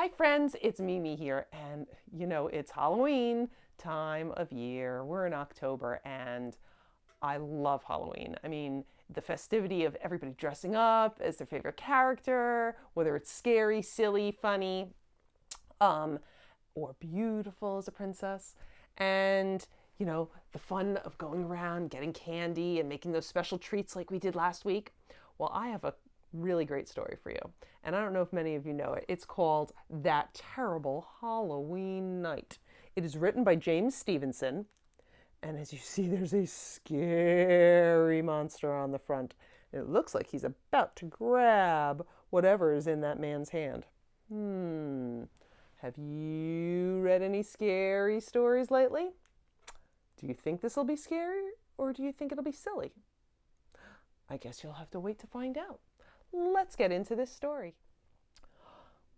Hi friends, it's Mimi here, and it's Halloween time of year. We're in October and I love Halloween. I mean, the festivity of everybody dressing up as their favorite character, whether it's scary, silly, funny, um, or beautiful as a princess. And the fun of going around getting candy and making those special treats like we did last week. Well, I have a really great story for you. And I don't know if many of you know it. It's called That Terrible Halloween Night. It is written by James Stevenson. And as you see, there's a scary monster on the front. It looks like he's about to grab whatever is in that man's hand. Have you read any scary stories lately? Do you think this will be scary or do you think it'll be silly? I guess you'll have to wait to find out. Let's get into this story.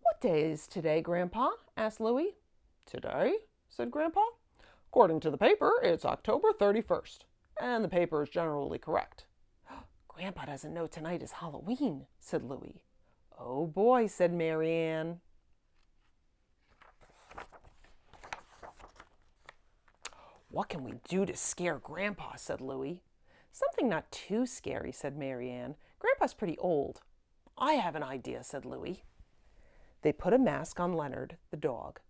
What day is today, Grandpa? Asked Louie. Today? Said Grandpa. According to the paper, it's October 31st, and the paper is generally correct. Grandpa doesn't know tonight is Halloween, said Louie. Oh boy, said Mary Ann. What can we do to scare Grandpa, said Louie. Something not too scary, said Mary Ann. Grandpa's pretty old. I have an idea, said Louie. They put a mask on Leonard, the dog.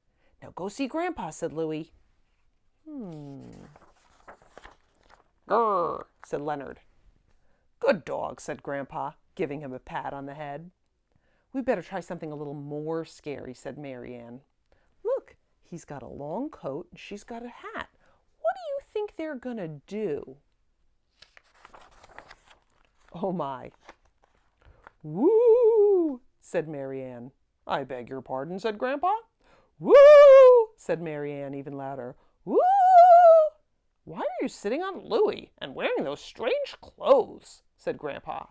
Now go see Grandpa, said Louie. Grrr, said Leonard. Good dog, said Grandpa, giving him a pat on the head. We better try something a little more scary, said Mary Ann. Look, he's got a long coat and she's got a hat. What do you think they're gonna do? Oh my. Woo, said Mary Ann. I beg your pardon, said Grandpa. Woo, said Mary Ann even louder. Woo! Why are you sitting on Louie and wearing those strange clothes? Said Grandpa.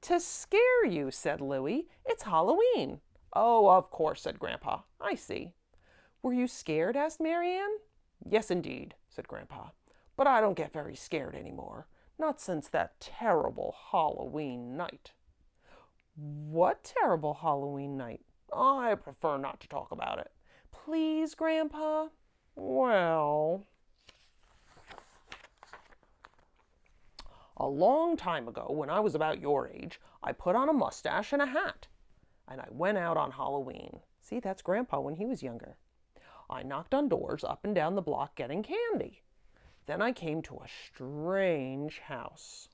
To scare you, said Louie. It's Halloween. Oh, of course, said Grandpa. I see. Were you scared? Asked Mary Ann. Yes, indeed, said Grandpa. But I don't get very scared anymore. Not since that terrible Halloween night. What terrible Halloween night? I prefer not to talk about it. Please, Grandpa? Well, a long time ago, when I was about your age, I put on a mustache and a hat. And I went out on Halloween. See, that's Grandpa when he was younger. I knocked on doors up and down the block getting candy. Then I came to a strange house.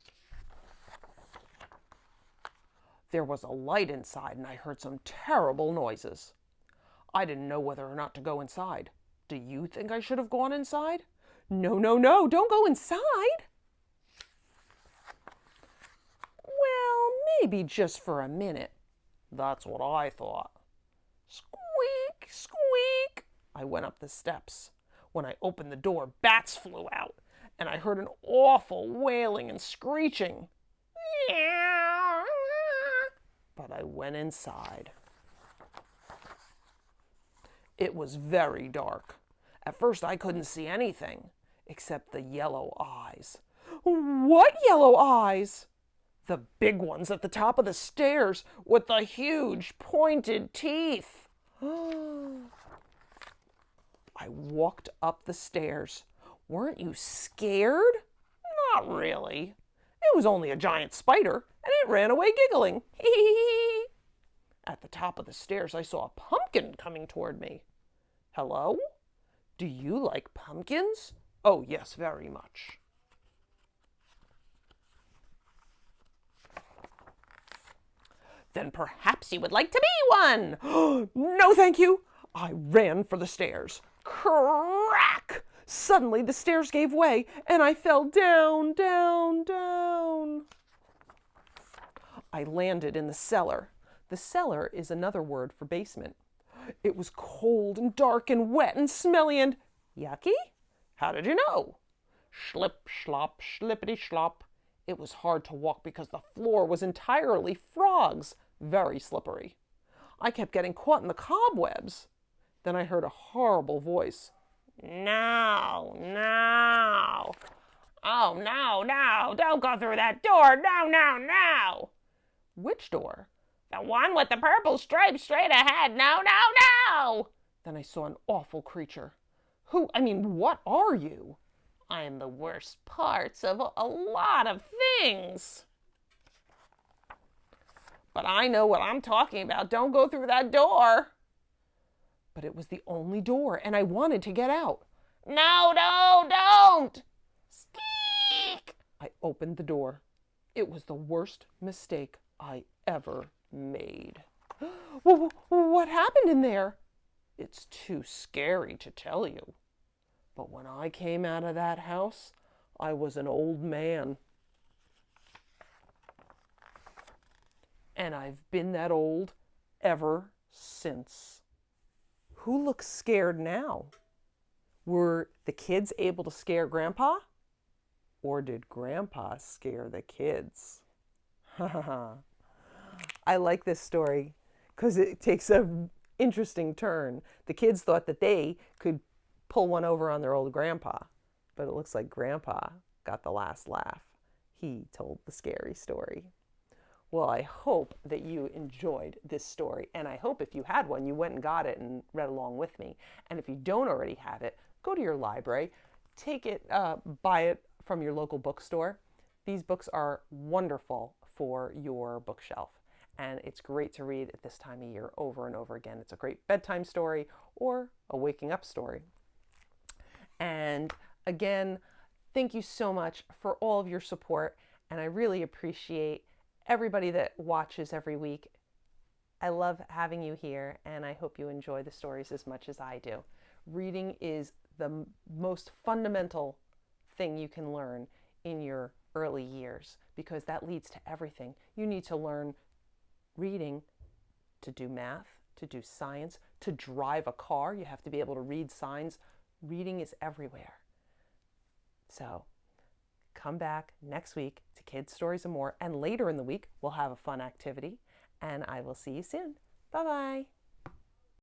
There was a light inside and I heard some terrible noises. I didn't know whether or not to go inside. Do you think I should have gone inside? No, no, no, don't go inside. Well, maybe just for a minute. That's what I thought. Squeak, squeak. I went up the steps. When I opened the door, bats flew out, and I heard an awful wailing and screeching. But I went inside. It was very dark. At first, I couldn't see anything except the yellow eyes. What yellow eyes? The big ones at the top of the stairs with the huge pointed teeth. I walked up the stairs. Weren't you scared? Not really. It was only a giant spider, and it ran away giggling. At the top of the stairs, I saw a pumpkin coming toward me. Hello? Do you like pumpkins? Oh, yes, very much. Then perhaps you would like to be one. No, thank you. I ran for the stairs. Crack! Suddenly the stairs gave way and I fell down, down, down. I landed in the cellar. The cellar is another word for basement. It was cold and dark and wet and smelly and yucky. How did you know? Schlip, schlop, schlippity, schlop. It was hard to walk because the floor was entirely frogs, very slippery. I kept getting caught in the cobwebs. Then I heard a horrible voice. No, no. Oh, no, no, don't go through that door. No, no, no. Which door? The one with the purple stripe straight ahead. No, no, no. Then I saw an awful creature. What are you? I am the worst parts of a lot of things. But I know what I'm talking about. Don't go through that door. But it was the only door, and I wanted to get out. No, no, don't! Squeak! I opened the door. It was the worst mistake I ever made. What happened in there? It's too scary to tell you. But when I came out of that house, I was an old man. And I've been that old ever since. Who looks scared now? Were the kids able to scare Grandpa? Or did Grandpa scare the kids? I like this story because it takes an interesting turn. The kids thought that they could pull one over on their old grandpa, but it looks like Grandpa got the last laugh. He told the scary story. Well, I hope that you enjoyed this story, and I hope if you had one, you went and got it and read along with me. And if you don't already have it, go to your library, take it, buy it from your local bookstore. These books are wonderful for your bookshelf, and it's great to read at this time of year over and over again. It's a great bedtime story or a waking up story. And again, thank you so much for all of your support, and I really appreciate everybody that watches every week. I love having you here, and I hope you enjoy the stories as much as I do. Reading is the most fundamental thing you can learn in your early years because that leads to everything. You need to learn reading to do math, to do science, to drive a car. You have to be able to read signs. Reading is everywhere. So come back next week to Kids Stories and More, and later in the week we'll have a fun activity, and I will see you soon. Bye-bye.